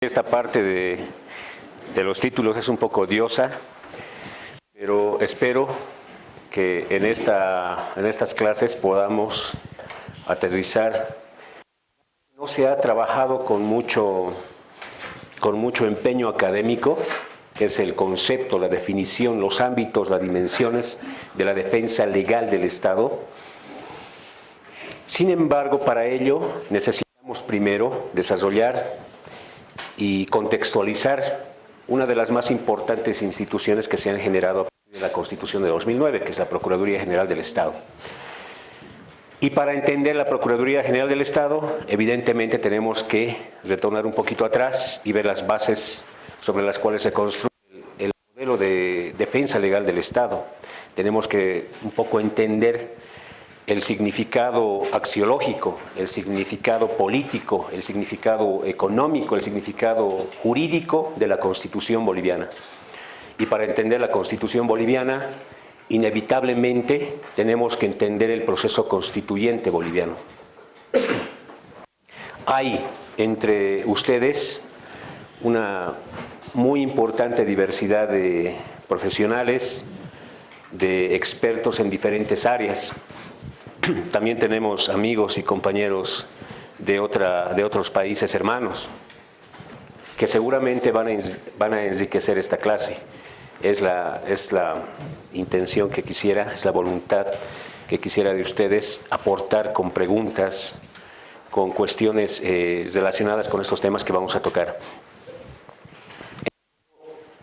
Esta parte de los títulos es un poco odiosa, pero espero que en estas clases podamos aterrizar. No se ha trabajado con mucho empeño académico, que es el concepto, la definición, los ámbitos, las dimensiones de la defensa legal del Estado. Sin embargo, para ello necesitamos primero desarrollar y contextualizar una de las más importantes instituciones que se han generado a partir de la Constitución de 2009, que es la Procuraduría General del Estado. Y para entender la Procuraduría General del Estado, evidentemente tenemos que retornar un poquito atrás y ver las bases sobre las cuales se construye el modelo de defensa legal del Estado. Tenemos que un poco entender el significado axiológico, el significado político, el significado económico, el significado jurídico de la Constitución boliviana. Y para entender la Constitución boliviana, inevitablemente tenemos que entender el proceso constituyente boliviano. Hay entre ustedes una muy importante diversidad de profesionales, de expertos en diferentes áreas. También tenemos amigos y compañeros de otros países hermanos que seguramente van a enriquecer esta clase. Es la intención que quisiera, es la voluntad que quisiera de ustedes aportar con preguntas, con cuestiones relacionadas con estos temas que vamos a tocar.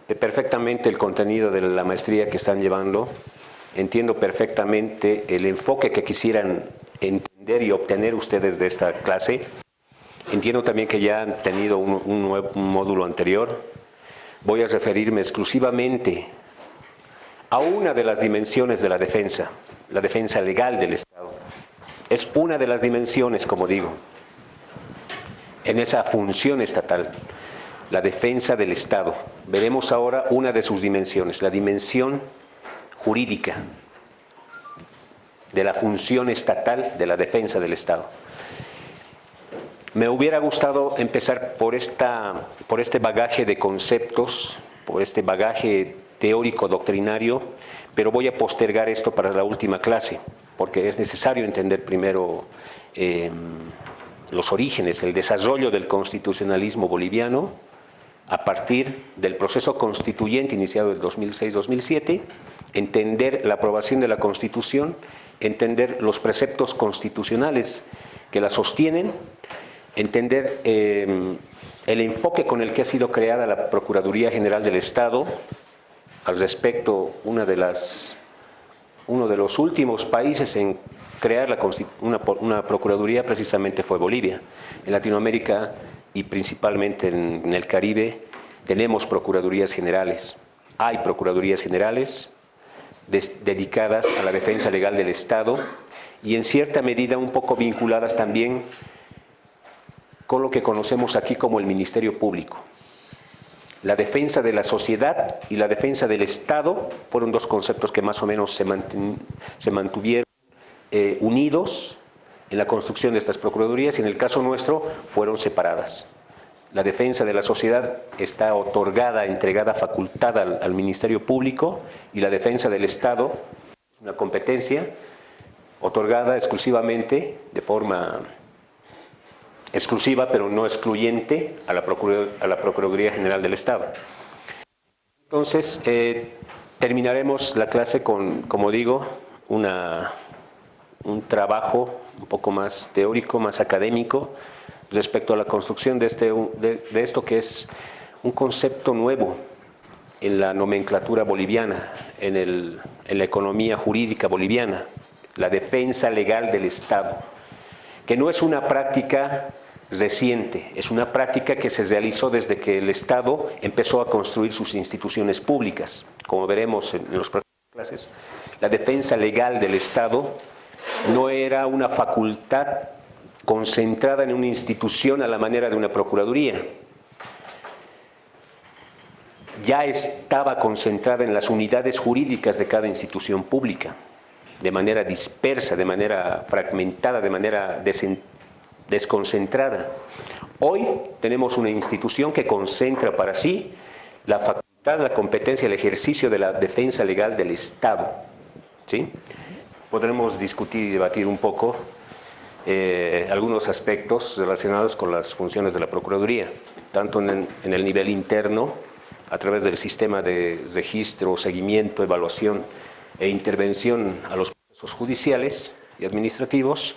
Perfectamente el contenido de la maestría que están llevando. Entiendo perfectamente el enfoque que quisieran entender y obtener ustedes de esta clase. Entiendo también que ya han tenido un módulo anterior. Voy a referirme exclusivamente a una de las dimensiones de la defensa legal del Estado. Es una de las dimensiones, como digo, en esa función estatal, la defensa del Estado. Veremos ahora una de sus dimensiones, la dimensión jurídica de la función estatal de la defensa del Estado. Me hubiera gustado empezar por este bagaje de conceptos, por este bagaje teórico doctrinario, pero voy a postergar esto para la última clase, porque es necesario entender primero los orígenes, el desarrollo del constitucionalismo boliviano a partir del proceso constituyente iniciado en 2006-2007, entender la aprobación de la Constitución, entender los preceptos constitucionales que la sostienen, entender el enfoque con el que ha sido creada la Procuraduría General del Estado. Al respecto, uno de los últimos países en crear una Procuraduría precisamente fue Bolivia. En Latinoamérica y principalmente en el Caribe tenemos Procuradurías Generales. Hay Procuradurías Generales dedicadas a la defensa legal del Estado y en cierta medida un poco vinculadas también con lo que conocemos aquí como el Ministerio Público. La defensa de la sociedad y la defensa del Estado fueron dos conceptos que más o menos se mantuvieron unidos en la construcción de estas procuradurías y en el caso nuestro fueron separadas. La defensa de la sociedad está otorgada, entregada, facultada al Ministerio Público y la defensa del Estado es una competencia otorgada exclusivamente, de forma exclusiva pero no excluyente, a la Procuraduría General del Estado. Entonces, terminaremos la clase con, como digo, un trabajo un poco más teórico, más académico, respecto a la construcción de esto que es un concepto nuevo en la nomenclatura boliviana, en la economía jurídica boliviana, la defensa legal del Estado, que no es una práctica reciente, es una práctica que se realizó desde que el Estado empezó a construir sus instituciones públicas. Como veremos en las próximas clases, la defensa legal del Estado no era una facultad concentrada en una institución a la manera de una procuraduría. Ya estaba concentrada en las unidades jurídicas de cada institución pública, de manera dispersa, de manera fragmentada, de manera desconcentrada. Hoy tenemos una institución que concentra para sí la facultad, la competencia, el ejercicio de la defensa legal del Estado. ¿Sí? Podremos discutir y debatir un poco algunos aspectos relacionados con las funciones de la Procuraduría, tanto en el nivel interno, a través del sistema de registro, seguimiento, evaluación e intervención a los procesos judiciales y administrativos,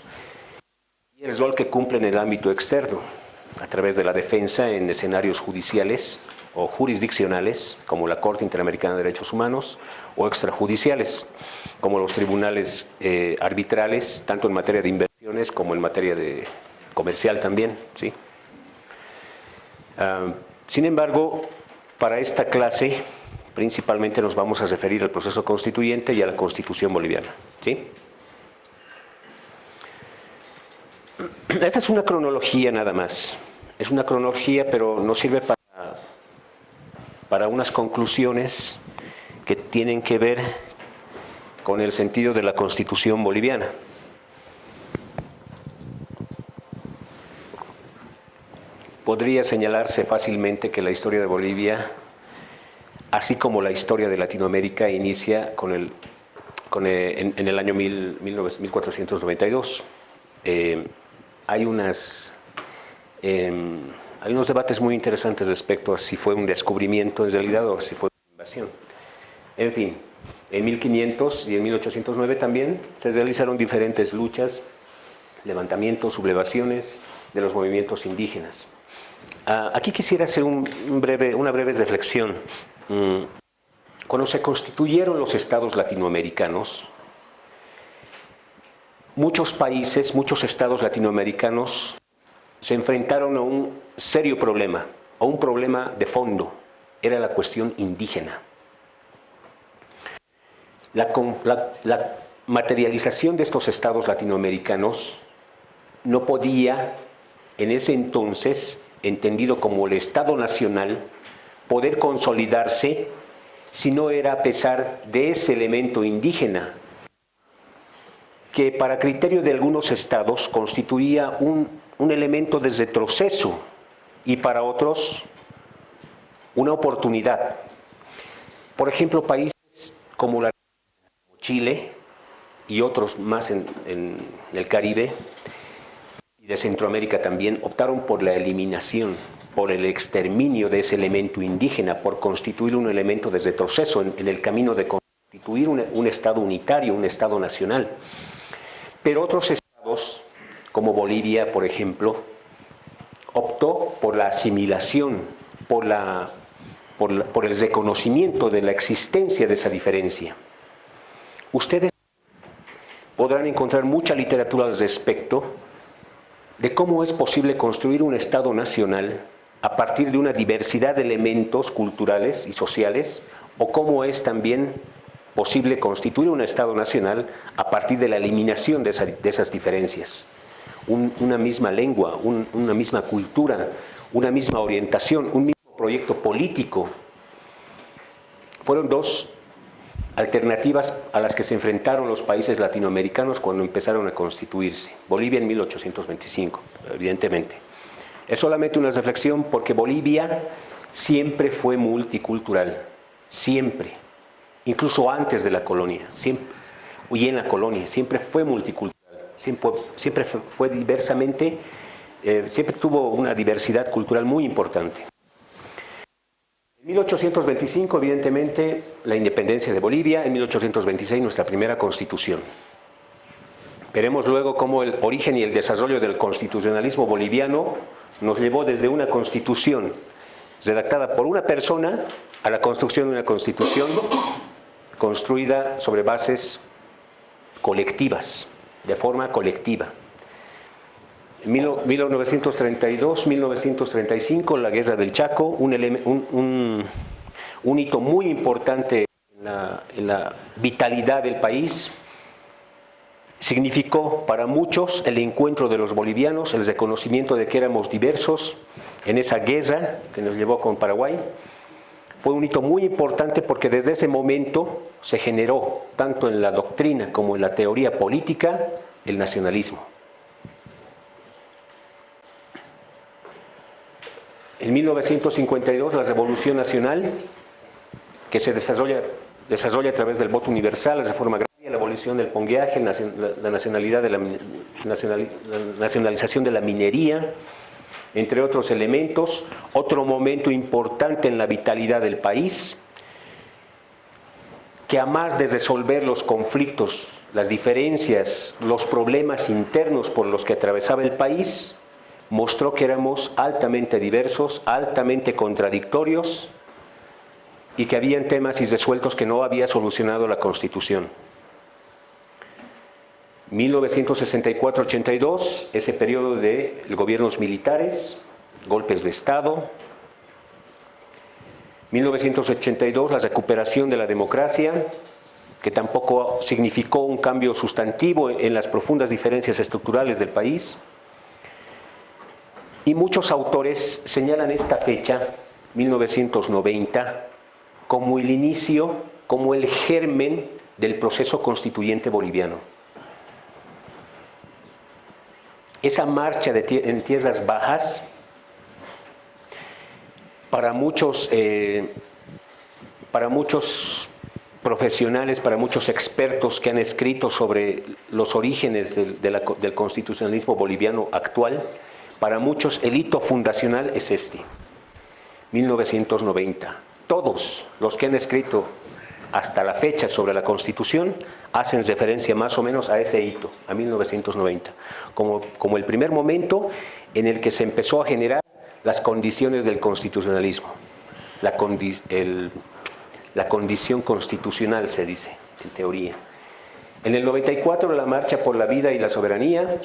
y el rol que cumple en el ámbito externo, a través de la defensa en escenarios judiciales o jurisdiccionales, como la Corte Interamericana de Derechos Humanos, o extrajudiciales, como los tribunales arbitrales, tanto en materia de inversiones como en materia de comercial también, ¿sí? Sin embargo, para esta clase, principalmente nos vamos a referir al proceso constituyente y a la Constitución boliviana, ¿sí? Esta es una cronología nada más. Es una cronología, pero nos sirve para unas conclusiones que tienen que ver con el sentido de la Constitución boliviana. Podría señalarse fácilmente que la historia de Bolivia, así como la historia de Latinoamérica, inicia en el año 1492. Hay unos debates muy interesantes respecto a si fue un descubrimiento en realidad o si fue una invasión. En fin, en 1500 y en 1809 también se realizaron diferentes luchas, levantamientos, sublevaciones de los movimientos indígenas. Aquí quisiera hacer una breve reflexión. Cuando se constituyeron los estados latinoamericanos, muchos países, muchos estados latinoamericanos se enfrentaron a un serio problema, a un problema de fondo. Era la cuestión indígena. La materialización de estos estados latinoamericanos no podía, en ese entonces, entendido como el Estado Nacional, poder consolidarse si no era a pesar de ese elemento indígena, que para criterio de algunos estados constituía un elemento de retroceso y para otros una oportunidad. Por ejemplo, países como Chile y otros más en el Caribe y de Centroamérica también optaron por la eliminación, por el exterminio de ese elemento indígena, por constituir un elemento de retroceso en el camino de constituir un Estado unitario, un Estado nacional. Pero otros estados, como Bolivia, por ejemplo, optó por la asimilación, por el reconocimiento de la existencia de esa diferencia. Ustedes podrán encontrar mucha literatura al respecto de cómo es posible construir un Estado nacional a partir de una diversidad de elementos culturales y sociales, o cómo es también posible constituir un Estado nacional a partir de la eliminación de esas diferencias. Una misma lengua, una misma cultura, una misma orientación, un mismo proyecto político. Fueron dos alternativas a las que se enfrentaron los países latinoamericanos cuando empezaron a constituirse. Bolivia en 1825, evidentemente. Es solamente una reflexión porque Bolivia siempre fue multicultural, siempre, incluso antes de la colonia, siempre, y en la colonia, siempre fue multicultural, siempre fue diversamente, siempre tuvo una diversidad cultural muy importante. En 1825, evidentemente, la independencia de Bolivia, en 1826 nuestra primera constitución. Veremos luego cómo el origen y el desarrollo del constitucionalismo boliviano nos llevó desde una constitución redactada por una persona a la construcción de una constitución construida sobre bases colectivas, de forma colectiva. En 1932-1935, la Guerra del Chaco, un hito muy importante en la vitalidad del país, significó para muchos el encuentro de los bolivianos, el reconocimiento de que éramos diversos en esa guerra que nos llevó con Paraguay. Fue un hito muy importante porque desde ese momento se generó, tanto en la doctrina como en la teoría política, el nacionalismo. En 1952, la Revolución Nacional, que se desarrolla a través del voto universal, la reforma agraria, la abolición del pongueaje, la nacionalización de la minería, entre otros elementos. Otro momento importante en la vitalidad del país, que a más de resolver los conflictos, las diferencias, los problemas internos por los que atravesaba el país, mostró que éramos altamente diversos, altamente contradictorios y que habían temas irresueltos que no había solucionado la Constitución. 1964-82, ese periodo de gobiernos militares, golpes de Estado. 1982, la recuperación de la democracia, que tampoco significó un cambio sustantivo en las profundas diferencias estructurales del país. Y muchos autores señalan esta fecha, 1990, como el inicio, como el germen del proceso constituyente boliviano. Esa marcha en tierras bajas, para muchos profesionales, para muchos expertos que han escrito sobre los orígenes del constitucionalismo boliviano actual, para muchos el hito fundacional es este, 1990. Todos los que han escrito hasta la fecha sobre la Constitución hacen referencia más o menos a ese hito, a 1990, como el primer momento en el que se empezó a generar las condiciones del constitucionalismo, la condición constitucional se dice, en teoría. En el 94, la Marcha por la Vida y la Soberanía,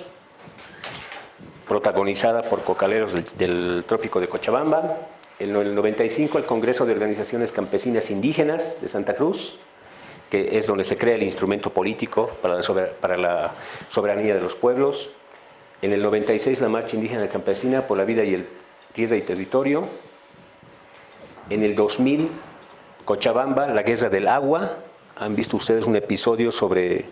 protagonizada por cocaleros del Trópico de Cochabamba. En el 95, el Congreso de Organizaciones Campesinas Indígenas de Santa Cruz, que es donde se crea el instrumento político para la soberanía de los pueblos. En el 96, la Marcha Indígena Campesina por la Vida y Tierra y Territorio. En el 2000, Cochabamba, la Guerra del Agua. Han visto ustedes un episodio sobre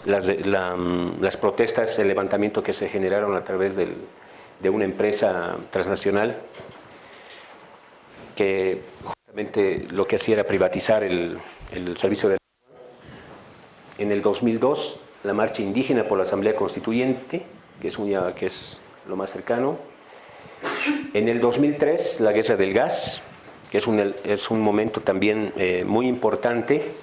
las protestas, el levantamiento que se generaron a través de una empresa transnacional que justamente lo que hacía era privatizar el servicio de agua. En el 2002, la Marcha Indígena por la Asamblea Constituyente, que es lo más cercano. En el 2003, la Guerra del Gas, que es un momento también muy importante,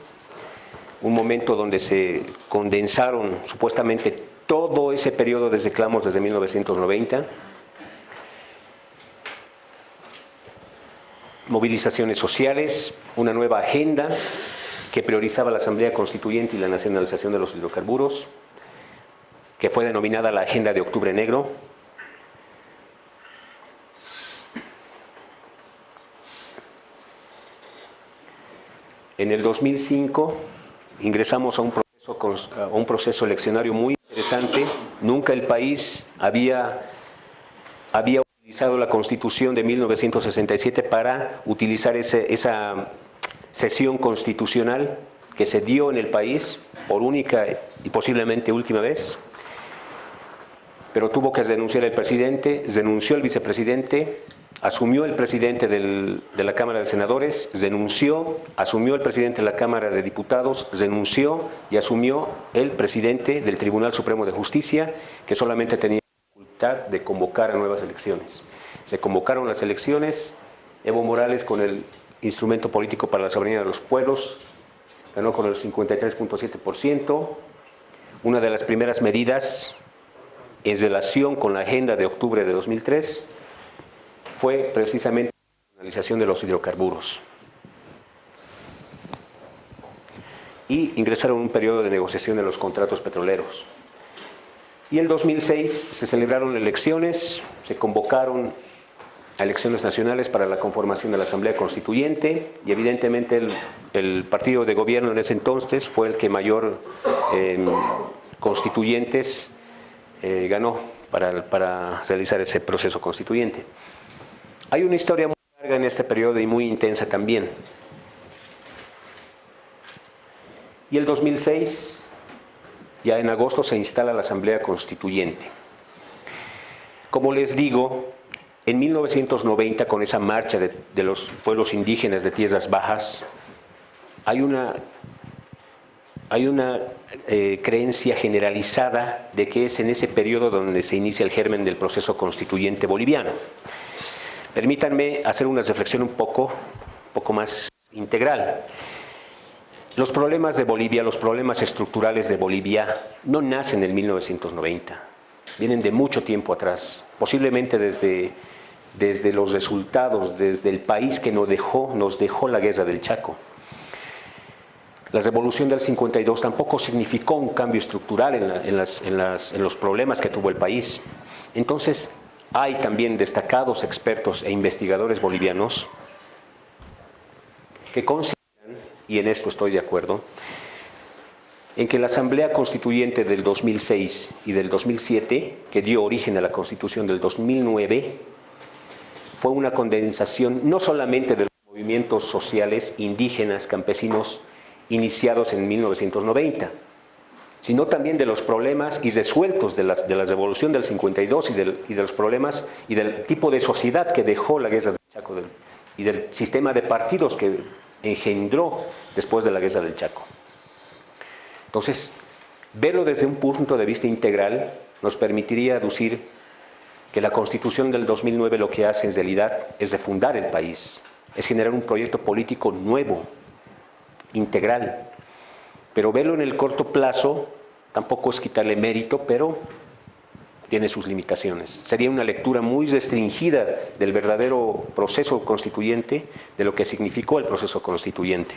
un momento donde se condensaron supuestamente todo ese periodo de reclamos desde 1990. Movilizaciones sociales, una nueva agenda que priorizaba la Asamblea Constituyente y la nacionalización de los hidrocarburos, que fue denominada la Agenda de Octubre Negro. En el 2005 ingresamos a un proceso eleccionario muy interesante. Nunca el país había utilizado la Constitución de 1967 para utilizar esa sesión constitucional que se dio en el país por única y posiblemente última vez. Pero tuvo que renunciar el presidente, renunció el vicepresidente, asumió el presidente de la Cámara de Senadores, renunció, asumió el presidente de la Cámara de Diputados, renunció y asumió el presidente del Tribunal Supremo de Justicia, que solamente tenía la facultad de convocar a nuevas elecciones. Se convocaron las elecciones, Evo Morales, con el instrumento político para la soberanía de los pueblos, ganó con el 53.7%. Una de las primeras medidas en relación con la agenda de octubre de 2003 fue precisamente la nacionalización de los hidrocarburos. Y ingresaron en un periodo de negociación de los contratos petroleros. Y en 2006 se celebraron elecciones, se convocaron a elecciones nacionales para la conformación de la Asamblea Constituyente y evidentemente el partido de gobierno en ese entonces fue el que mayor constituyentes ganó para realizar ese proceso constituyente. Hay una historia muy larga en este periodo y muy intensa también. Y el 2006, ya en agosto, se instala la Asamblea Constituyente. Como les digo, En 1990, con esa marcha de los pueblos indígenas de tierras bajas, hay una creencia generalizada de que es en ese periodo donde se inicia el germen del proceso constituyente boliviano. Permítanme hacer una reflexión un poco más integral. Los problemas de Bolivia, los problemas estructurales de Bolivia, no nacen en 1990, vienen de mucho tiempo atrás, posiblemente desde los resultados, desde el país que nos dejó la guerra del Chaco. La revolución del 52 tampoco significó un cambio estructural en los problemas que tuvo el país. Entonces, hay también destacados expertos e investigadores bolivianos que consideran, y en esto estoy de acuerdo, en que la Asamblea Constituyente del 2006 y del 2007, que dio origen a la Constitución del 2009, fue una condensación no solamente de los movimientos sociales indígenas, campesinos, iniciados en 1990, sino también de los problemas irresueltos de la revolución del 52 y de los problemas y del tipo de sociedad que dejó la guerra del Chaco y del sistema de partidos que engendró después de la guerra del Chaco. Entonces, verlo desde un punto de vista integral nos permitiría aducir que la Constitución del 2009 lo que hace en realidad es refundar el país, es generar un proyecto político nuevo, integral, pero verlo en el corto plazo tampoco es quitarle mérito, pero tiene sus limitaciones. Sería una lectura muy restringida del verdadero proceso constituyente, de lo que significó el proceso constituyente.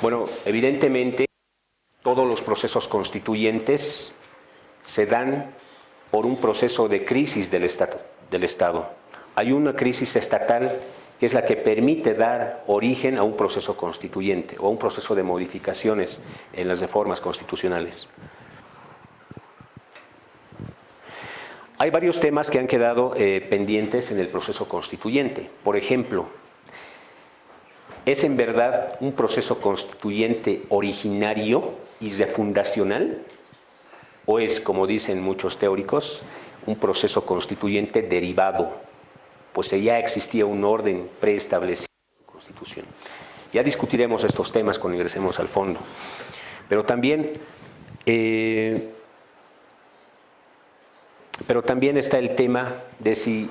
Bueno, evidentemente todos los procesos constituyentes se dan por un proceso de crisis del Estado. Hay una crisis estatal que es la que permite dar origen a un proceso constituyente o a un proceso de modificaciones en las reformas constitucionales. Hay varios temas que han quedado pendientes en el proceso constituyente. Por ejemplo, ¿es en verdad un proceso constituyente originario y refundacional? ¿O es, como dicen muchos teóricos, un proceso constituyente derivado? Pues ya existía un orden preestablecido en la Constitución. Ya discutiremos estos temas cuando ingresemos al fondo. Pero también está el tema de si,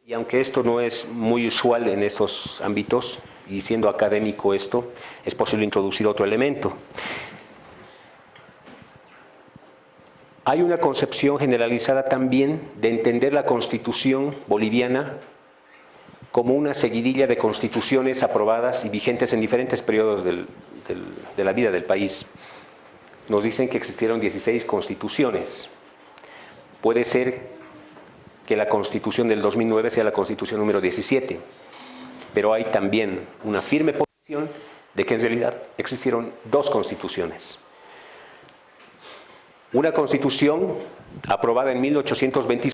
y aunque esto no es muy usual en estos ámbitos, y siendo académico esto, es posible introducir otro elemento. Hay una concepción generalizada también de entender la Constitución boliviana como una seguidilla de constituciones aprobadas y vigentes en diferentes periodos de la vida del país. Nos dicen que existieron 16 constituciones. Puede ser que la Constitución del 2009 sea la Constitución número 17, pero hay también una firme posición de que en realidad existieron dos constituciones. Una constitución aprobada en 1826,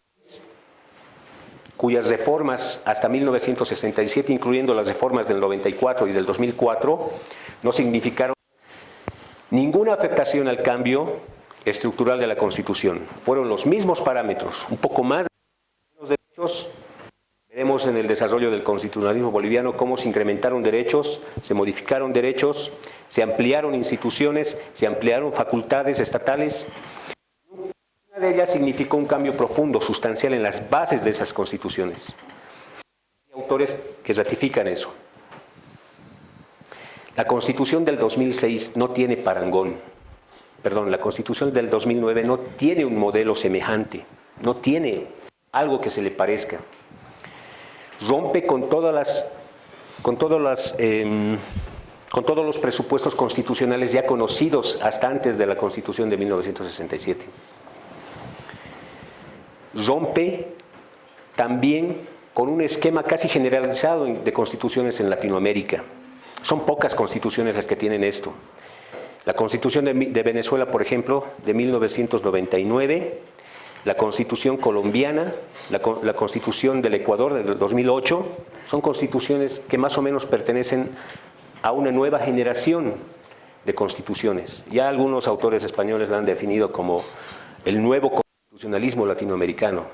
cuyas reformas hasta 1967, incluyendo las reformas del 94 y del 2004, no significaron ninguna afectación al cambio estructural de la Constitución. Fueron los mismos parámetros, un poco más de derechos. Veremos en el desarrollo del constitucionalismo boliviano cómo se incrementaron derechos, se modificaron derechos, se ampliaron instituciones, se ampliaron facultades estatales. Una de ellas significó un cambio profundo, sustancial en las bases de esas constituciones. Hay autores que ratifican eso. La Constitución del 2006 no tiene parangón. Perdón, la Constitución del 2009 no tiene un modelo semejante, no tiene algo que se le parezca. Rompe con todos los presupuestos constitucionales ya conocidos hasta antes de la Constitución de 1967. Rompe también con un esquema casi generalizado de constituciones en Latinoamérica. Son pocas constituciones las que tienen esto. La Constitución de Venezuela, por ejemplo, de 1999, la Constitución colombiana, la Constitución del Ecuador del 2008, son constituciones que más o menos pertenecen a una nueva generación de constituciones. Ya algunos autores españoles la han definido como el nuevo constitucionalismo latinoamericano.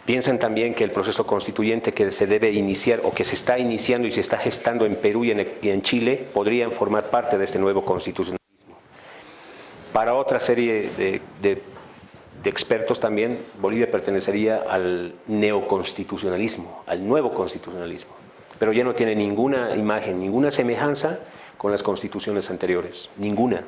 Piensan también que el proceso constituyente que se debe iniciar o que se está iniciando y se está gestando en Perú y en Chile podrían formar parte de este nuevo constitucionalismo. Para otra serie de expertos también, Bolivia pertenecería al neoconstitucionalismo, al nuevo constitucionalismo, pero ya no tiene ninguna imagen, ninguna semejanza con las constituciones anteriores, ninguna.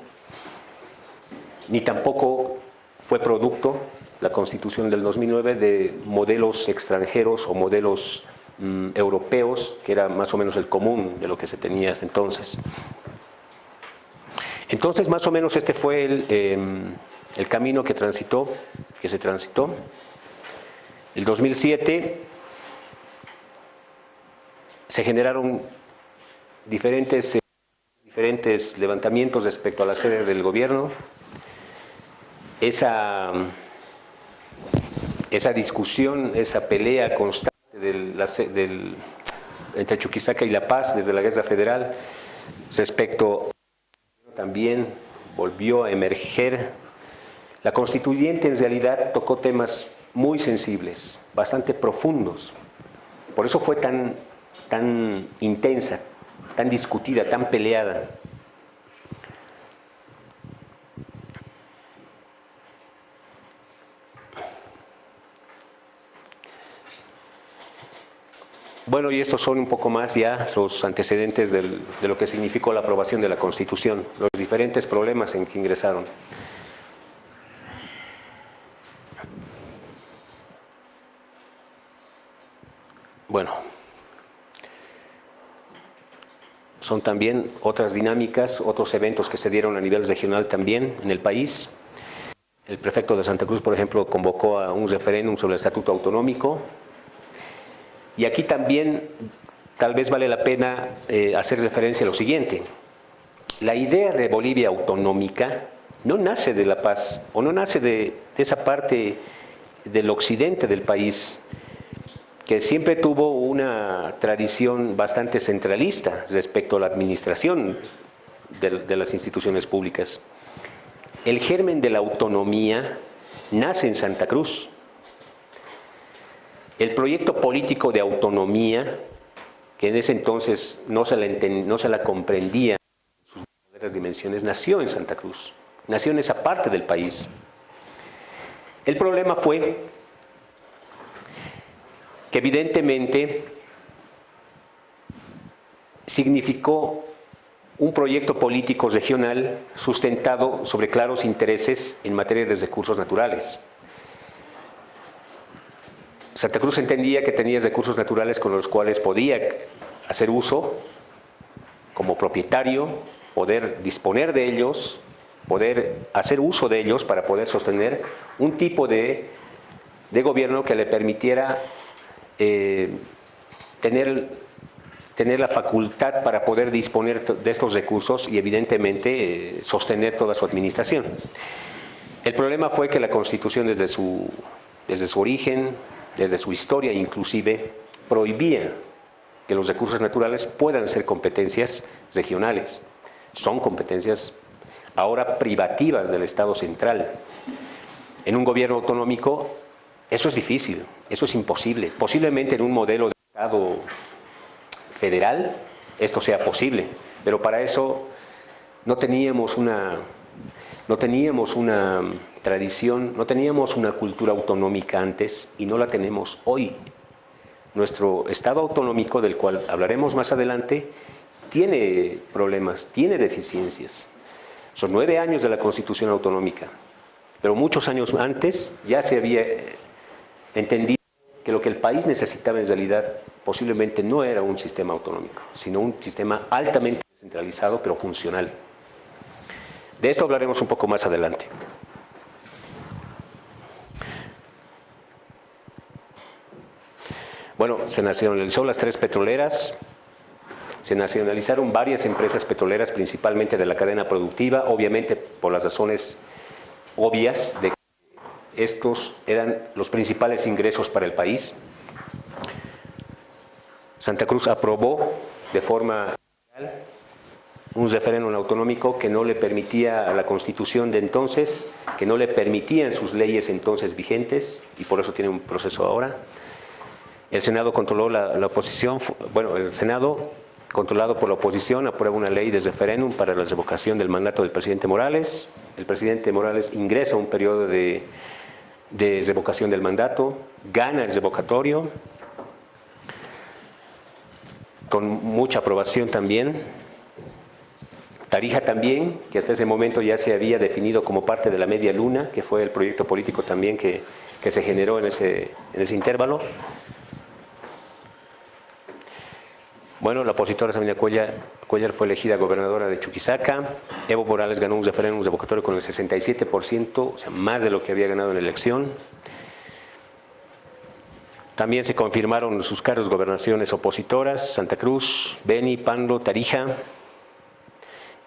Ni tampoco fue producto la Constitución del 2009 de modelos extranjeros o modelos europeos, que era más o menos el común de lo que se tenía hasta entonces. Entonces, más o menos este fue el camino que se transitó. El 2007 se generaron diferentes levantamientos respecto a la sede del gobierno. Esa discusión, esa pelea constante entre Chuquisaca y La Paz desde la Guerra Federal respecto también volvió a emerger. La constituyente en realidad tocó temas muy sensibles, bastante profundos. Por eso fue tan intensa, tan discutida, tan peleada. Bueno, y estos son un poco más ya los antecedentes de lo que significó la aprobación de la Constitución, los diferentes problemas en que ingresaron. Bueno, son también otras dinámicas, otros eventos que se dieron a nivel regional también en el país. El prefecto de Santa Cruz, por ejemplo, convocó a un referéndum sobre el Estatuto Autonómico. Y aquí también tal vez vale la pena hacer referencia a lo siguiente. La idea de Bolivia autonómica no nace de La Paz o no nace de esa parte del occidente del país que siempre tuvo una tradición bastante centralista respecto a la administración de las instituciones públicas. El germen de la autonomía nace en Santa Cruz. El proyecto político de autonomía, que en ese entonces no se la comprendía en sus verdaderas dimensiones, nació en Santa Cruz, nació en esa parte del país. El problema fue que evidentemente significó un proyecto político regional sustentado sobre claros intereses en materia de recursos naturales. Santa Cruz entendía que tenía recursos naturales con los cuales podía hacer uso como propietario, poder disponer de ellos, poder hacer uso de ellos para poder sostener un tipo de gobierno que le permitiera tener la facultad para poder disponer de estos recursos y evidentemente sostener toda su administración. El problema fue que la Constitución desde su origen, desde su historia inclusive, prohibía que los recursos naturales puedan ser competencias regionales. Son competencias ahora privativas del Estado central. En un gobierno autonómico eso es difícil, eso es imposible. Posiblemente en un modelo de Estado federal esto sea posible, pero para eso no teníamos una tradición, no teníamos una cultura autonómica antes y no la tenemos hoy. Nuestro Estado autonómico, del cual hablaremos más adelante, tiene problemas, tiene deficiencias. Son 9 años de la Constitución autonómica, pero muchos años antes ya se había entendido que lo que el país necesitaba en realidad posiblemente no era un sistema autonómico, sino un sistema altamente descentralizado pero funcional. De esto hablaremos un poco más adelante. Bueno, se nacionalizaron las 3 petroleras, se nacionalizaron varias empresas petroleras, principalmente de la cadena productiva, obviamente por las razones obvias de que estos eran los principales ingresos para el país. Santa Cruz aprobó de forma legal un referéndum autonómico que no le permitía a la Constitución de entonces, que no le permitían sus leyes entonces vigentes, y por eso tiene un proceso ahora. El Senado controló la oposición, bueno, el Senado, controlado por la oposición, aprueba una ley de referéndum para la revocación del mandato del presidente Morales. El presidente Morales ingresa a un periodo de revocación del mandato, gana el revocatorio, con mucha aprobación también. Tarija también, que hasta ese momento ya se había definido como parte de la Media Luna, que fue el proyecto político también que se generó en ese intervalo. Bueno, la opositora Sabina Cuéllar fue elegida gobernadora de Chuquisaca. Evo Morales ganó un referéndum revocatorio con el 67%, o sea, más de lo que había ganado en la elección. También se confirmaron sus cargos de gobernaciones opositoras, Santa Cruz, Beni, Pando, Tarija,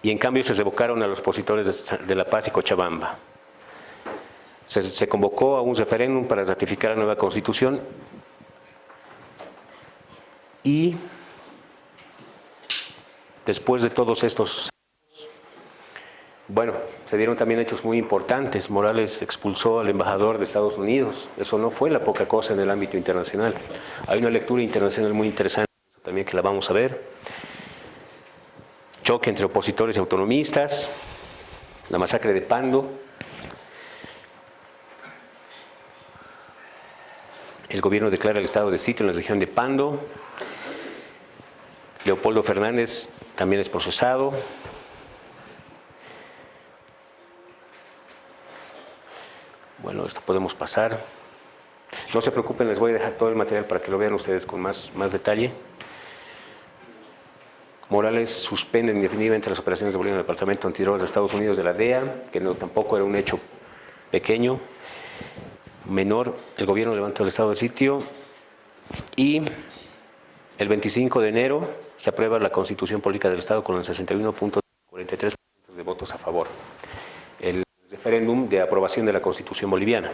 y en cambio se revocaron a los opositores de La Paz y Cochabamba. Se convocó a un referéndum para ratificar la nueva Constitución y después de todos estos, bueno, se dieron también hechos muy importantes. Morales expulsó al embajador de Estados Unidos. Eso no fue la poca cosa en el ámbito internacional. Hay una lectura internacional muy interesante también que la vamos a ver. Choque entre opositores y autonomistas, la masacre de Pando. El gobierno declara el estado de sitio en la región de Pando. Leopoldo Fernández también es procesado. Bueno, esto podemos pasar. No se preocupen, les voy a dejar todo el material para que lo vean ustedes con más detalle. Morales suspende indefinidamente las operaciones de Bolivia en el Departamento Antidrogas de Estados Unidos de la DEA, que no, tampoco era un hecho pequeño, menor. El gobierno levantó el estado de sitio y el 25 de enero se aprueba la Constitución Política del Estado con el 61.43% de votos a favor. El referéndum de aprobación de la Constitución boliviana.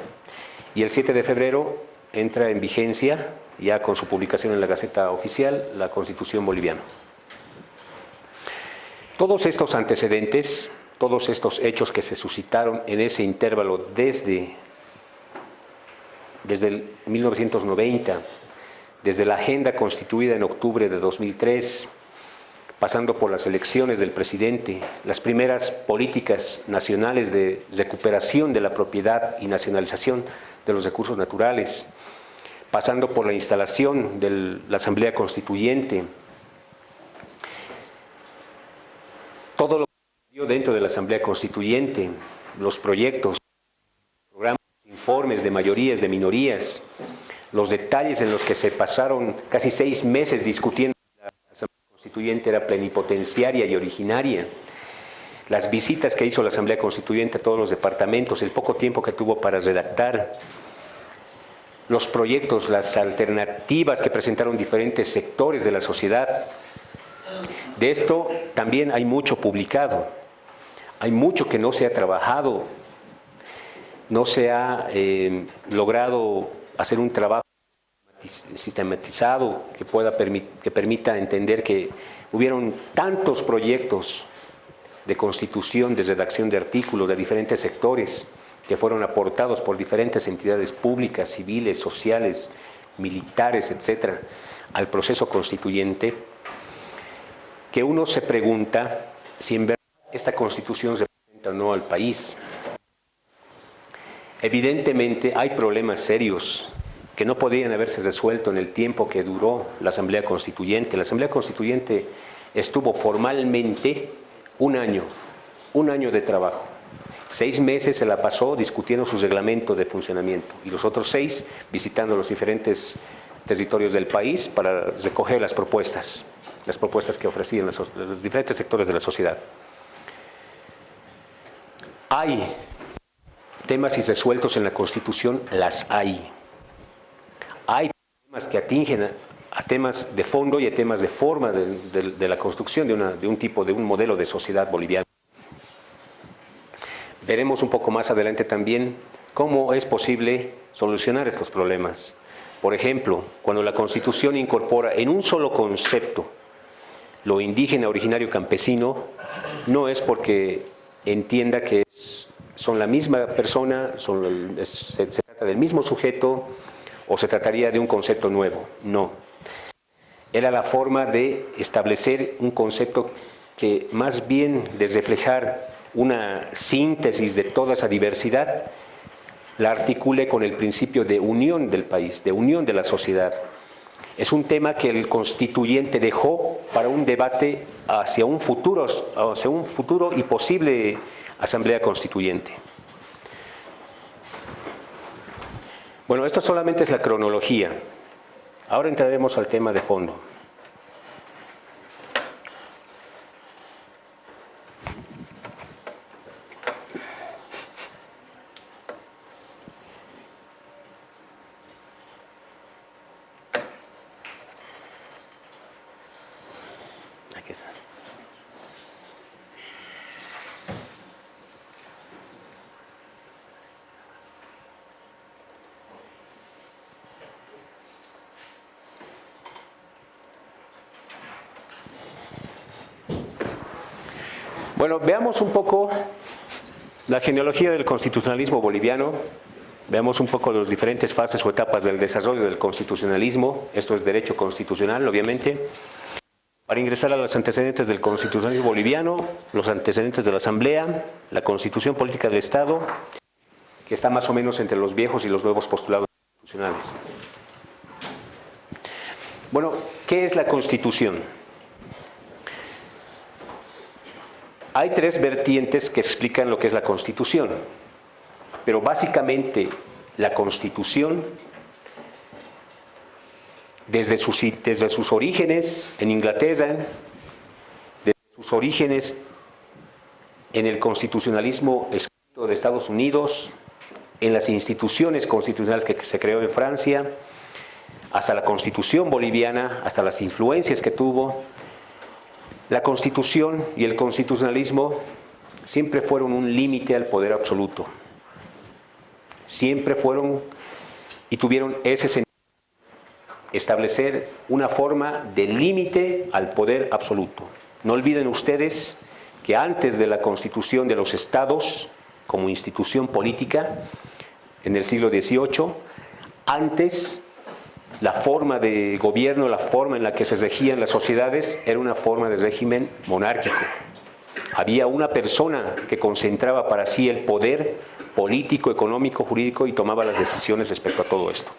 Y el 7 de febrero entra en vigencia, ya con su publicación en la Gaceta Oficial, la Constitución boliviana. Todos estos antecedentes, todos estos hechos que se suscitaron en ese intervalo desde el 1990, desde la agenda constituida en octubre de 2003, pasando por las elecciones del presidente, las primeras políticas nacionales de recuperación de la propiedad y nacionalización de los recursos naturales, pasando por la instalación de la Asamblea Constituyente, todo lo que dio dentro de la Asamblea Constituyente, los proyectos, programas, informes de mayorías, de minorías, los detalles en los que se pasaron casi 6 meses discutiendo si la Asamblea Constituyente era plenipotenciaria y originaria, las visitas que hizo la Asamblea Constituyente a todos los departamentos, el poco tiempo que tuvo para redactar, los proyectos, las alternativas que presentaron diferentes sectores de la sociedad. De esto también hay mucho publicado, hay mucho que no se ha trabajado, no se ha logrado hacer un trabajo sistematizado que permita entender que hubieron tantos proyectos de constitución, de redacción de artículos de diferentes sectores que fueron aportados por diferentes entidades públicas, civiles, sociales, militares, etcétera, al proceso constituyente, que uno se pregunta si en verdad esta Constitución representa o no al país. Evidentemente hay problemas serios que no podían haberse resuelto en el tiempo que duró la Asamblea Constituyente. La Asamblea Constituyente estuvo formalmente un año de trabajo. 6 meses se la pasó discutiendo su reglamento de funcionamiento y los otros 6 visitando los diferentes territorios del país para recoger las propuestas que ofrecían los diferentes sectores de la sociedad. Hay temas irresueltos en la Constitución, las hay. Hay temas que atingen a temas de fondo y a temas de forma de la construcción de un modelo de sociedad boliviana. Veremos un poco más adelante también cómo es posible solucionar estos problemas. Por ejemplo, cuando la Constitución incorpora en un solo concepto lo indígena, originario, campesino, no es porque entienda que son la misma persona, se trata del mismo sujeto o se trataría de un concepto nuevo. No. Era la forma de establecer un concepto que más bien de reflejar una síntesis de toda esa diversidad, la articule con el principio de unión del país, de unión de la sociedad. Es un tema que el constituyente dejó para un debate hacia un futuro y posible asamblea constituyente. Bueno, esto solamente es la cronología. Ahora entraremos al tema de fondo. Aquí está. Bueno, veamos un poco la genealogía del constitucionalismo boliviano, veamos un poco las diferentes fases o etapas del desarrollo del constitucionalismo, esto es derecho constitucional, obviamente. Para ingresar a los antecedentes del constitucionalismo boliviano, los antecedentes de la Asamblea, la Constitución Política del Estado, que está más o menos entre los viejos y los nuevos postulados constitucionales. Bueno, ¿qué es la Constitución? Hay tres vertientes que explican lo que es la Constitución, pero básicamente la Constitución, desde sus orígenes en Inglaterra, desde sus orígenes en el constitucionalismo escrito de Estados Unidos, en las instituciones constitucionales que se creó en Francia, hasta la Constitución boliviana, hasta las influencias que tuvo, la Constitución y el constitucionalismo siempre fueron un límite al poder absoluto. Siempre fueron y tuvieron ese sentido, establecer una forma de límite al poder absoluto. No olviden ustedes que antes de la constitución de los estados como institución política, en el siglo XVIII, antes la forma de gobierno, la forma en la que se regían las sociedades era una forma de régimen monárquico. Había una persona que concentraba para sí el poder político, económico, jurídico y tomaba las decisiones respecto a todo esto.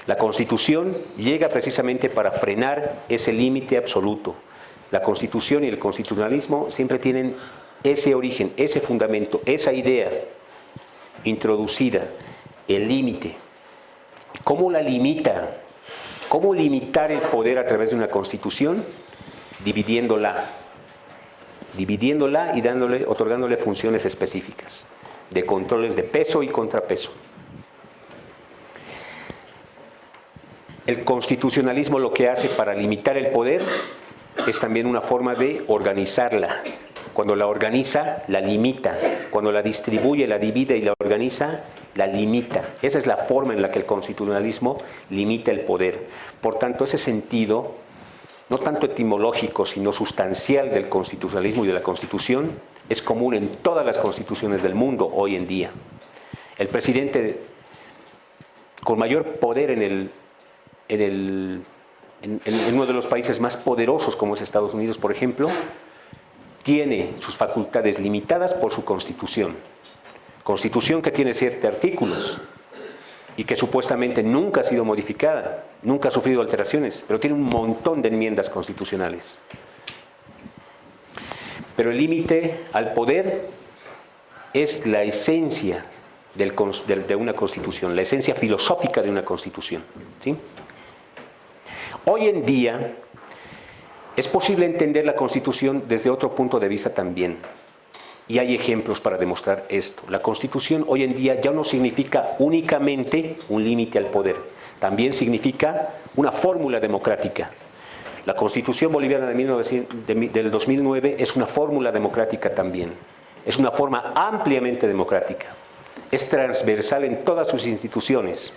La Constitución llega precisamente para frenar ese límite absoluto. La Constitución y el constitucionalismo siempre tienen ese origen, ese fundamento, esa idea introducida, el límite. ¿Cómo la limita? ¿Cómo limitar el poder a través de una Constitución? Dividiéndola y otorgándole funciones específicas de controles de peso y contrapeso. El constitucionalismo lo que hace para limitar el poder es también una forma de organizarla. Cuando la organiza, la limita. Cuando la distribuye, la divide y la organiza, la limita. Esa es la forma en la que el constitucionalismo limita el poder. Por tanto, ese sentido, no tanto etimológico, sino sustancial del constitucionalismo y de la Constitución, es común en todas las constituciones del mundo hoy en día. El presidente con mayor poder en uno de los países más poderosos como es Estados Unidos, por ejemplo, tiene sus facultades limitadas por su Constitución. Constitución que tiene 7 artículos y que supuestamente nunca ha sido modificada, nunca ha sufrido alteraciones, pero tiene un montón de enmiendas constitucionales. Pero el límite al poder es la esencia de una Constitución, la esencia filosófica de una Constitución, ¿sí? Hoy en día es posible entender la Constitución desde otro punto de vista también. Y hay ejemplos para demostrar esto. La Constitución hoy en día ya no significa únicamente un límite al poder. También significa una fórmula democrática. La Constitución boliviana del 2009 es una fórmula democrática también. Es una forma ampliamente democrática. Es transversal en todas sus instituciones.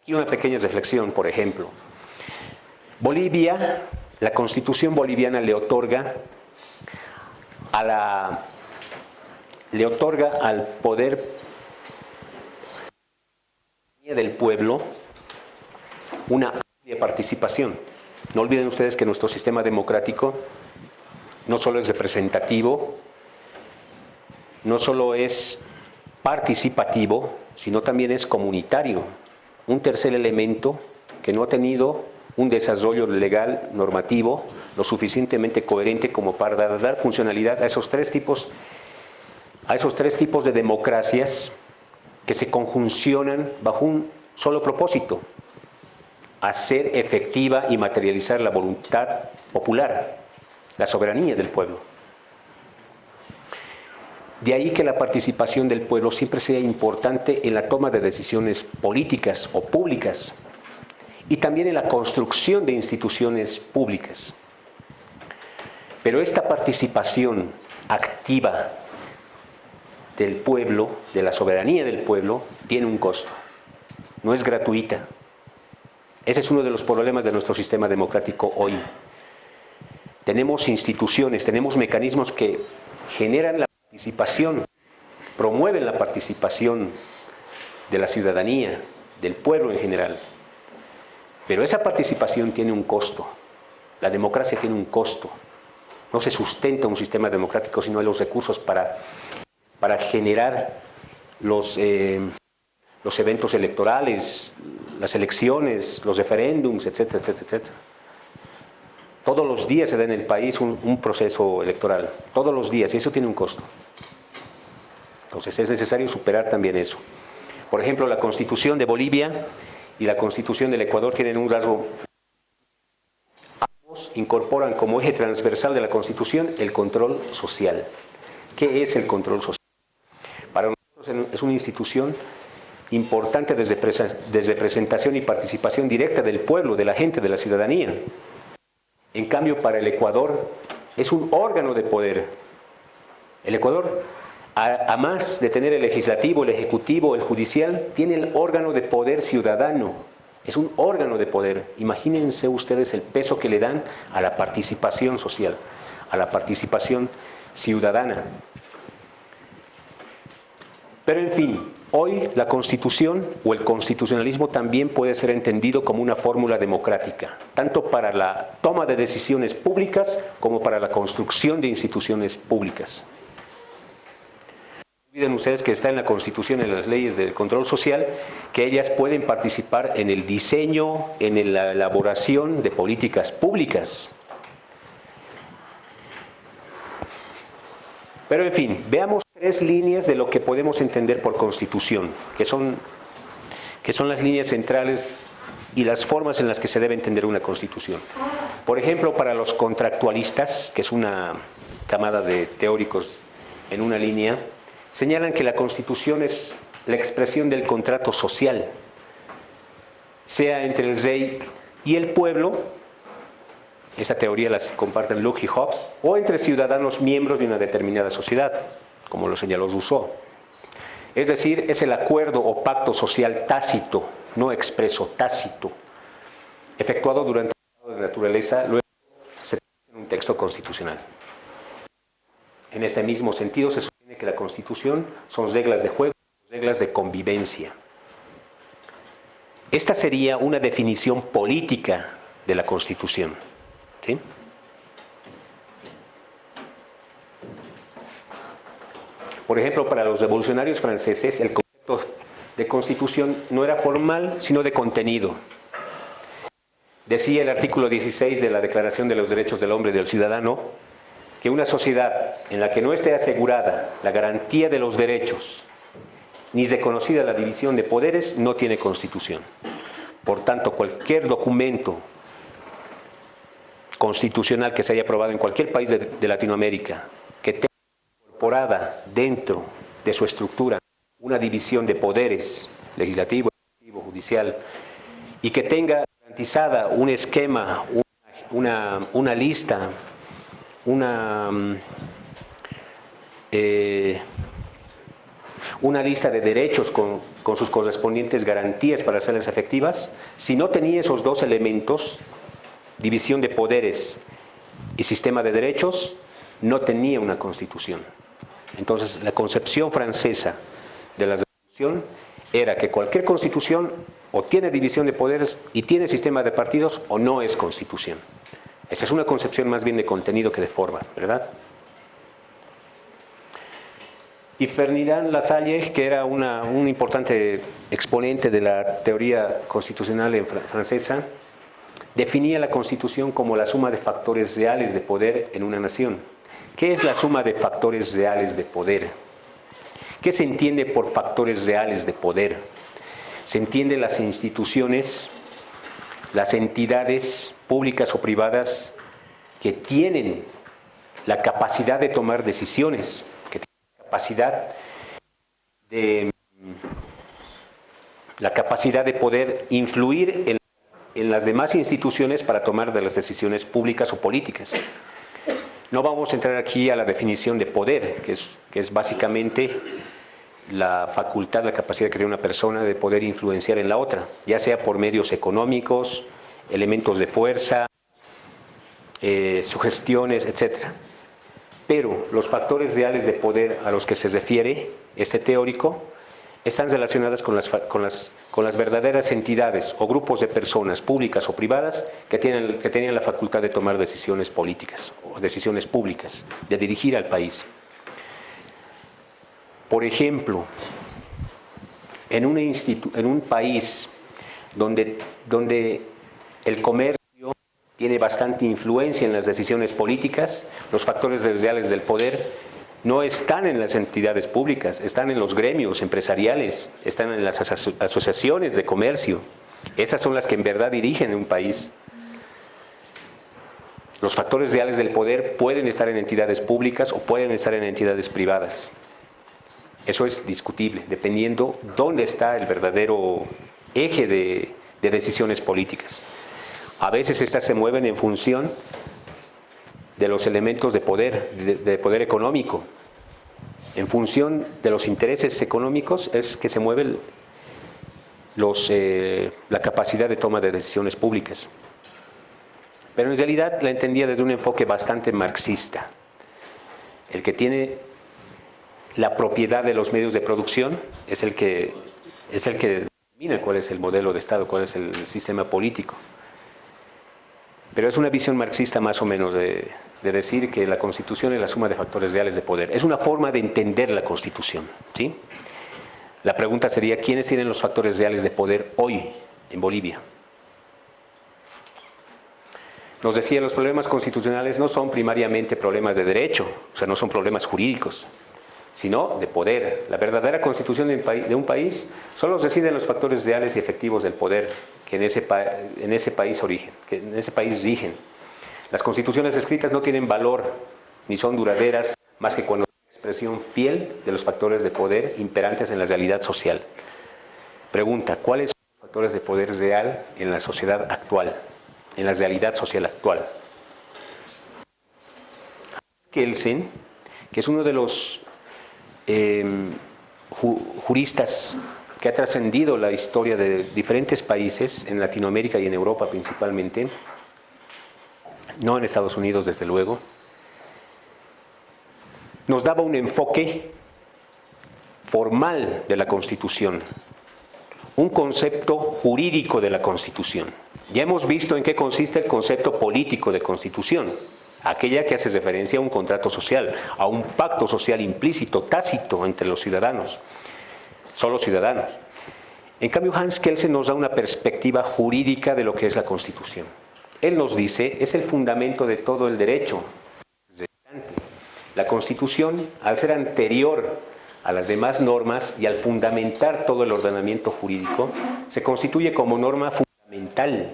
Y una pequeña reflexión, por ejemplo. Bolivia la Constitución boliviana le otorga al poder del pueblo una amplia participación. No olviden ustedes que nuestro sistema democrático no solo es representativo, no solo es participativo, sino también es comunitario. Un tercer elemento que no ha tenido un desarrollo legal, normativo, lo suficientemente coherente como para dar funcionalidad a esos tres tipos de democracias que se conjuncionan bajo un solo propósito: hacer efectiva y materializar la voluntad popular, la soberanía del pueblo. De ahí que la participación del pueblo siempre sea importante en la toma de decisiones políticas o públicas y también en la construcción de instituciones públicas. Pero esta participación activa del pueblo, de la soberanía del pueblo, tiene un costo. No es gratuita. Ese es uno de los problemas de nuestro sistema democrático hoy. Tenemos instituciones, tenemos mecanismos que generan la participación, promueven la participación de la ciudadanía, del pueblo en general. Pero esa participación tiene un costo. La democracia tiene un costo. No se sustenta un sistema democrático si no hay los recursos para generar los eventos electorales, las elecciones, los referéndums, etcétera, etcétera, etcétera. Todos los días se da en el país un proceso electoral, todos los días, y eso tiene un costo. Entonces es necesario superar también eso. Por ejemplo, la Constitución de Bolivia y la Constitución del Ecuador tienen un rasgo. Ambos incorporan como eje transversal de la Constitución el control social. ¿Qué es el control social? Para nosotros es una institución importante de representación y participación directa del pueblo, de la gente, de la ciudadanía. En cambio, para el Ecuador es un órgano de poder. El Ecuador, a más de tener el legislativo, el ejecutivo, el judicial, tiene el órgano de poder ciudadano. Es un órgano de poder. Imagínense ustedes el peso que le dan a la participación social, a la participación ciudadana. Pero en fin, hoy la Constitución o el constitucionalismo también puede ser entendido como una fórmula democrática, tanto para la toma de decisiones públicas como para la construcción de instituciones públicas. No olviden ustedes que está en la Constitución, en las leyes del control social, que ellas pueden participar en el diseño, en la elaboración de políticas públicas. Pero en fin, veamos tres líneas de lo que podemos entender por Constitución, que son las líneas centrales y las formas en las que se debe entender una Constitución. Por ejemplo, para los contractualistas, que es una camada de teóricos en una línea, señalan que la Constitución es la expresión del contrato social, sea entre el rey y el pueblo. Esa teoría la comparten Locke y Hobbes, o entre ciudadanos miembros de una determinada sociedad, como lo señaló Rousseau. Es decir, es el acuerdo o pacto social tácito, no expreso, tácito, efectuado durante el estado de naturaleza, luego se traduce en un texto constitucional. En este mismo sentido, se sostiene que la Constitución son reglas de juego, reglas de convivencia. Esta sería una definición política de la Constitución. ¿Sí? Por ejemplo, para los revolucionarios franceses, el concepto de Constitución no era formal, sino de contenido. Decía el artículo 16 de la Declaración de los Derechos del Hombre y del Ciudadano que una sociedad en la que no esté asegurada la garantía de los derechos ni reconocida la división de poderes no tiene Constitución. Por tanto, cualquier documento constitucional que se haya aprobado en cualquier país de Latinoamérica que tenga incorporada dentro de su estructura una división de poderes, legislativo, ejecutivo, judicial, y que tenga garantizada un esquema, una lista, una lista de derechos con sus correspondientes garantías para hacerlas efectivas, si no tenía esos dos elementos, división de poderes y sistema de derechos, no tenía una constitución. Entonces, la concepción francesa de la revolución era que cualquier constitución o tiene división de poderes y tiene sistema de partidos o no es constitución. Esa es una concepción más bien de contenido que de forma, ¿verdad? Y Ferdinand Lassalle, que era un importante exponente de la teoría constitucional francesa, definía la Constitución como la suma de factores reales de poder en una nación. ¿Qué es la suma de factores reales de poder? ¿Qué se entiende por factores reales de poder? Se entiende las instituciones, las entidades públicas o privadas que tienen la capacidad de tomar decisiones, que tienen la capacidad de poder influir en las demás instituciones para tomar de las decisiones públicas o políticas. No vamos a entrar aquí a la definición de poder, que es básicamente la facultad, la capacidad que tiene una persona de poder influenciar en la otra, ya sea por medios económicos, elementos de fuerza, sugestiones, etc. Pero los factores reales de poder a los que se refiere este teórico están relacionadas con las verdaderas entidades o grupos de personas públicas o privadas que tenían la facultad de tomar decisiones políticas o decisiones públicas, de dirigir al país. Por ejemplo, en un país donde el comercio tiene bastante influencia en las decisiones políticas, los factores reales del poder no están en las entidades públicas, están en los gremios empresariales, están en las asociaciones de comercio. Esas son las que en verdad dirigen un país. Los factores reales del poder pueden estar en entidades públicas o pueden estar en entidades privadas. Eso es discutible, dependiendo dónde está el verdadero eje de decisiones políticas. A veces estas se mueven en función de los elementos de poder económico. En función de los intereses económicos es que se mueve la capacidad de toma de decisiones públicas. Pero en realidad la entendía desde un enfoque bastante marxista. El que tiene la propiedad de los medios de producción es el que determina cuál es el modelo de Estado, cuál es el sistema político. Pero es una visión marxista más o menos de decir que la Constitución es la suma de factores reales de poder. Es una forma de entender la Constitución, ¿sí? La pregunta sería, ¿quiénes tienen los factores reales de poder hoy en Bolivia? Nos decía, los problemas constitucionales no son primariamente problemas de derecho, o sea, no son problemas jurídicos, sino de poder. La verdadera constitución de un país solo reside en los factores reales y efectivos del poder que en ese país rigen. Las constituciones escritas no tienen valor ni son duraderas más que cuando son expresión fiel de los factores de poder imperantes en la realidad social. Pregunta, ¿cuáles son los factores de poder real en la sociedad actual, en la realidad social actual? Kelsen, que es uno de los juristas que ha trascendido la historia de diferentes países, en Latinoamérica y en Europa principalmente, no en Estados Unidos desde luego, nos daba un enfoque formal de la Constitución, un concepto jurídico de la Constitución. Ya hemos visto en qué consiste el concepto político de Constitución, aquella que hace referencia a un contrato social, a un pacto social implícito, tácito entre los ciudadanos, solo ciudadanos. En cambio, Hans Kelsen nos da una perspectiva jurídica de lo que es la Constitución. Él nos dice, es el fundamento de todo el derecho. La Constitución, al ser anterior a las demás normas y al fundamentar todo el ordenamiento jurídico, se constituye como norma fundamental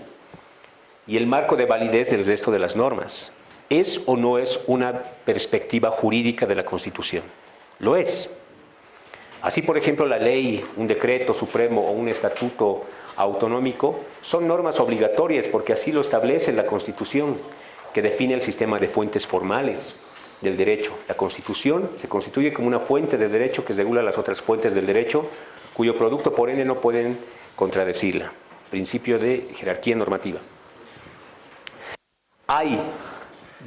y el marco de validez del resto de las normas. ¿Es o no es una perspectiva jurídica de la Constitución? Lo es. Así, por ejemplo, la ley, un decreto supremo o un estatuto autonómico son normas obligatorias porque así lo establece la Constitución, que define el sistema de fuentes formales del derecho. La Constitución se constituye como una fuente de derecho que regula las otras fuentes del derecho, cuyo producto por ende no pueden contradecirla. Principio de jerarquía normativa. Hay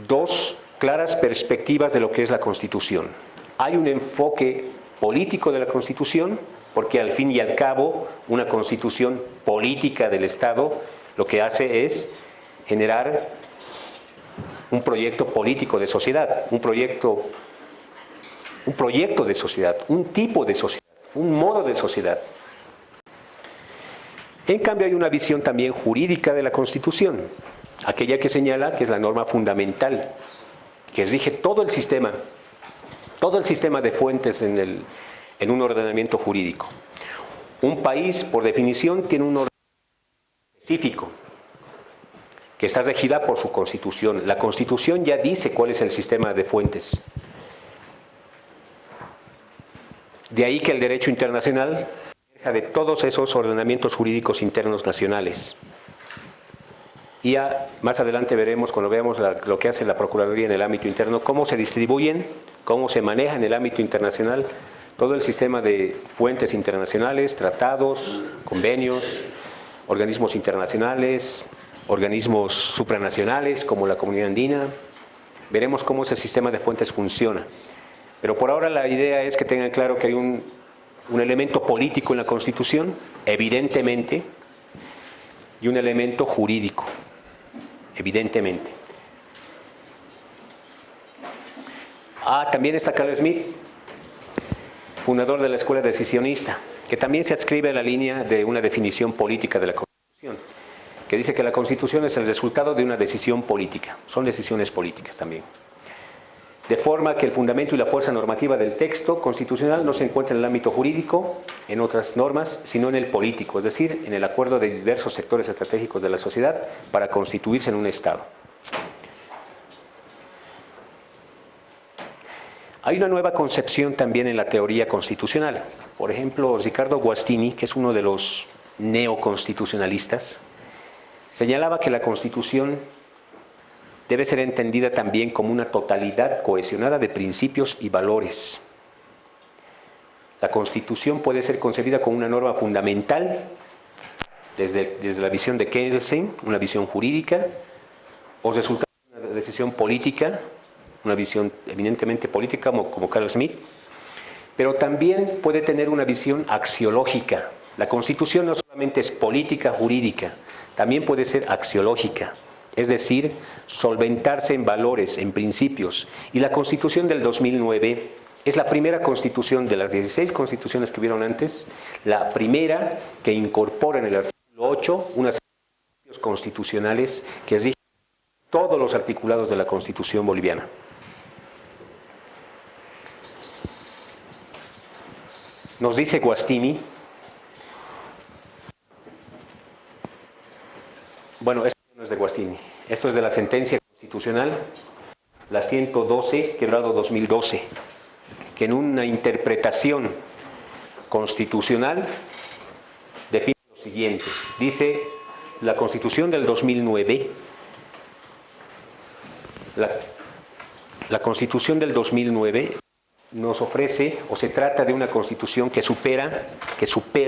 dos claras perspectivas de lo que es la Constitución. Hay un enfoque político de la Constitución, porque al fin y al cabo una Constitución política del Estado lo que hace es generar un proyecto político de sociedad, un proyecto de sociedad, un tipo de sociedad, un modo de sociedad. En cambio hay una visión también jurídica de la Constitución, aquella que señala que es la norma fundamental, que rige todo el sistema de fuentes en un ordenamiento jurídico. Un país, por definición, tiene un ordenamiento específico, que está regida por su Constitución. La Constitución ya dice cuál es el sistema de fuentes. De ahí que el derecho internacional deja de todos esos ordenamientos jurídicos internos nacionales. Y ya más adelante veremos, cuando veamos lo que hace la Procuraduría en el ámbito interno, cómo se distribuyen, cómo se maneja en el ámbito internacional todo el sistema de fuentes internacionales, tratados, convenios, organismos internacionales, organismos supranacionales como la Comunidad Andina. Veremos cómo ese sistema de fuentes funciona. Pero por ahora la idea es que tengan claro que hay un elemento político en la Constitución, evidentemente, y un elemento jurídico, evidentemente. También está Carl Schmitt, fundador de la Escuela Decisionista, que también se adscribe a la línea de una definición política de la Constitución, que dice que la Constitución es el resultado de una decisión política, son decisiones políticas también. De forma que el fundamento y la fuerza normativa del texto constitucional no se encuentra en el ámbito jurídico, en otras normas, sino en el político, es decir, en el acuerdo de diversos sectores estratégicos de la sociedad para constituirse en un Estado. Hay una nueva concepción también en la teoría constitucional. Por ejemplo, Riccardo Guastini, que es uno de los neoconstitucionalistas, señalaba que la Constitución debe ser entendida también como una totalidad cohesionada de principios y valores. La Constitución puede ser concebida como una norma fundamental desde la visión de Kelsen, una visión jurídica, o resultado de una decisión política, una visión eminentemente política como Carl Schmitt, pero también puede tener una visión axiológica. La Constitución no solamente es política jurídica, también puede ser axiológica, es decir, solventarse en valores, en principios. Y la Constitución del 2009 es la primera Constitución de las 16 constituciones que hubieron antes, la primera que incorpora en el artículo 8 unas principios constitucionales que rigen todos los articulados de la Constitución boliviana. Nos dice Guastini, bueno, esto no es de Guastini, esto es de la sentencia constitucional, la 112, quebrado 2012, que en una interpretación constitucional define lo siguiente. Dice, la Constitución del 2009, la Constitución del 2009 nos ofrece, o se trata de una Constitución que supera,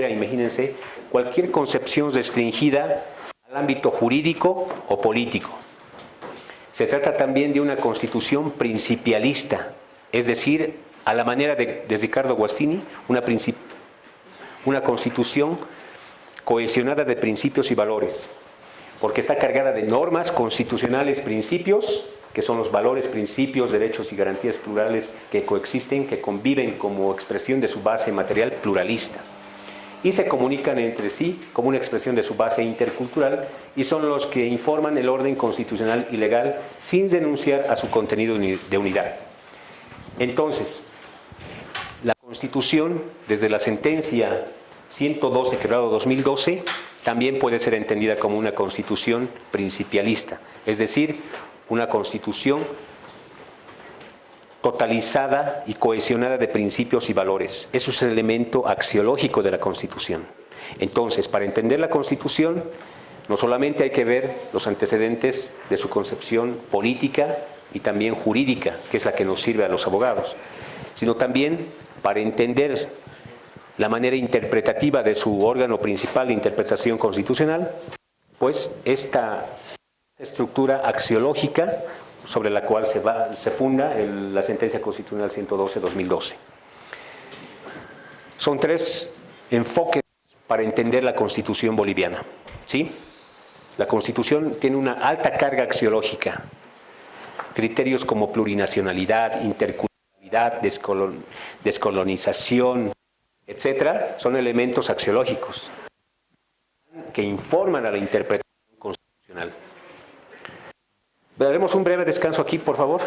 imagínense, cualquier concepción restringida al ámbito jurídico o político. Se trata también de una Constitución principialista, es decir, a la manera de Riccardo Guastini, una Constitución cohesionada de principios y valores, porque está cargada de normas constitucionales, principios, que son los valores, principios, derechos y garantías plurales que coexisten, que conviven como expresión de su base material pluralista y se comunican entre sí como una expresión de su base intercultural y son los que informan el orden constitucional y legal sin renunciar a su contenido de unidad. Entonces, la Constitución, desde la sentencia 112, quebrado 2012, también puede ser entendida como una Constitución principialista, es decir, una Constitución totalizada y cohesionada de principios y valores. Eso es el elemento axiológico de la Constitución. Entonces, para entender la Constitución, no solamente hay que ver los antecedentes de su concepción política y también jurídica, que es la que nos sirve a los abogados, sino también para entender la manera interpretativa de su órgano principal de interpretación constitucional, pues esta estructura axiológica sobre la cual se funda la sentencia constitucional 112-2012. Son tres enfoques para entender la Constitución boliviana, ¿sí? La Constitución tiene una alta carga axiológica. Criterios como plurinacionalidad, interculturalidad, descolonización, etcétera, son elementos axiológicos que informan a la interpretación constitucional. Daremos un breve descanso aquí, por favor.